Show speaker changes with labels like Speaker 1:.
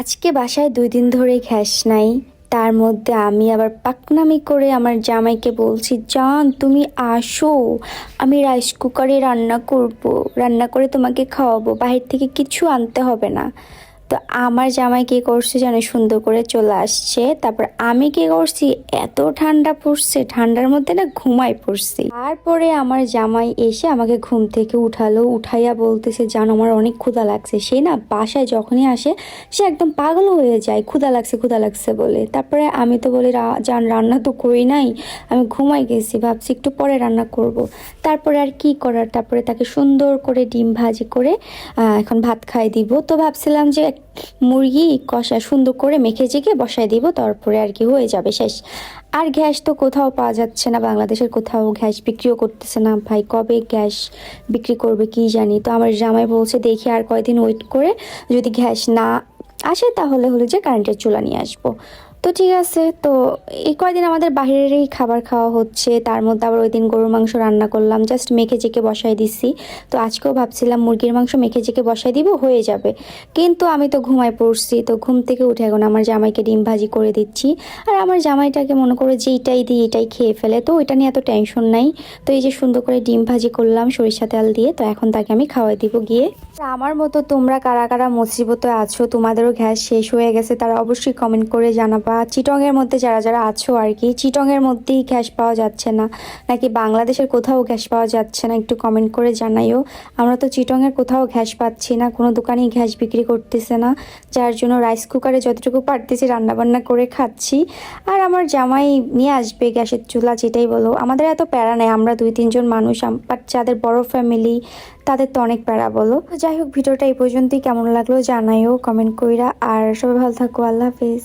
Speaker 1: আজকে বাসায় 2 দিন ধরে গ্যাস নাই। তার মধ্যে আমি আবার পাকনামি করে আমার জামাইকে বলছি, জান তুমি আসো, আমি রাইস কুকারে রান্না করব, রান্না করে তোমাকে খাওয়াবো, বাহির থেকে কিছু আনতে হবে না। তো আমার জামাই কী করছে জানো, সুন্দর করে চলে আসছে। তারপর আমি কী করছি, এত ঠান্ডা পড়ছে, ঠান্ডার মধ্যে না ঘুমাই পড়ছি। তারপরে আমার জামাই এসে আমাকে ঘুম থেকে উঠালো, উঠাইয়া বলতেছে, জানো আমার অনেক ক্ষুধা লাগছে। সে না বাসায় যখনই আসে সে একদম পাগল হয়ে যায় ক্ষুধা লাগছে ক্ষুধা লাগছে বলে। তারপরে আমি তো বলি, জান রান্না তো করি নাই, আমি ঘুমাই গেছি, ভাবছি একটু পরে রান্না করব। তারপরে আর কি করার, তারপরে তাকে সুন্দর করে ডিম ভাজি করে এখন ভাত খাই দিব। তো ভাবছিলাম যে মুরগি কষা সুন্দর করে মেখে জেগে বসায় দিব, তারপরে আর কি হয়ে যাবে শেষ। আর গ্যাস তো কোথাও পাওয়া যাচ্ছে না, বাংলাদেশের কোথাও গ্যাস বিক্রিও করতেছে না। ভাই কবে গ্যাস বিক্রি করবে কি জানি। তো আমার জামাই বলছে দেখি আর কয়দিন ওয়েট করে যদি গ্যাস না আসে তাহলে হলো যে কারেন্টের চুলা নিয়ে আসবো। তো ঠিক আছে। তো এই কয়দিন আমাদের বাইরেরই খাবার খাওয়া হচ্ছে, তার মধ্যে আবার ওই দিন গরুর মাংস রান্না করলাম, জাস্ট মেখে চেকে বসাই দিছি। তো আজকেও ভাবছিলাম মুরগির মাংস মেখে চেকে বসাই দিব, হয়ে যাবে। কিন্তু আমি তো ঘুমায় পড়ছি, তো ঘুম থেকে উঠে এখন আমার জামাইকে ডিম ভাজি করে দিচ্ছি। আর আমার জামাইটাকে মনে করে যে এইটাই দিই এটাই খেয়ে ফেলে, তো ওইটা নিয়ে এত টেনশন নাই। তো এই যে সুন্দর করে ডিম ভাজি করলাম সরিষা তেল দিয়ে, তো এখন তাকে আমি খাওয়াই দিব গিয়ে। আমার মতো তোমরা কারা কারা মুসিবতে আছো, তোমাদেরও গ্যাস শেষ হয়ে গেছে, তারা অবশ্যই কমেন্ট করে জানাবা। চিটংয়ের মধ্যে যারা যারা আছো আর কি, চিটংয়ের মধ্যেই গ্যাস পাওয়া যাচ্ছে না নাকি বাংলাদেশের কোথাও গ্যাস পাওয়া যাচ্ছে না, একটু কমেন্ট করে জানাইও। আমরা তো চিটংয়ের কোথাও গ্যাস পাচ্ছি না, কোনো দোকানেই গ্যাস বিক্রি করতেছে না, যার জন্য রাইস কুকারে যতটুকু পারতেছি রান্নাবান্না করে খাচ্ছি। আর আমার জামাই নিয়ে আসবে গ্যাসের চুলা, যেটাই বলো, আমাদের এত প্যারা নেই, আমরা 2-3 জন মানুষ। বাট যাদের বড় ফ্যামিলি তাদের তো অনেক প্যারা বলো। তো যাই হোক, ভিডিওটা এই পর্যন্তই, কেমন লাগলো জানাইও কমেন্ট কইরা। আর সবাই ভালো থাকো, আল্লাহ হাফেজ।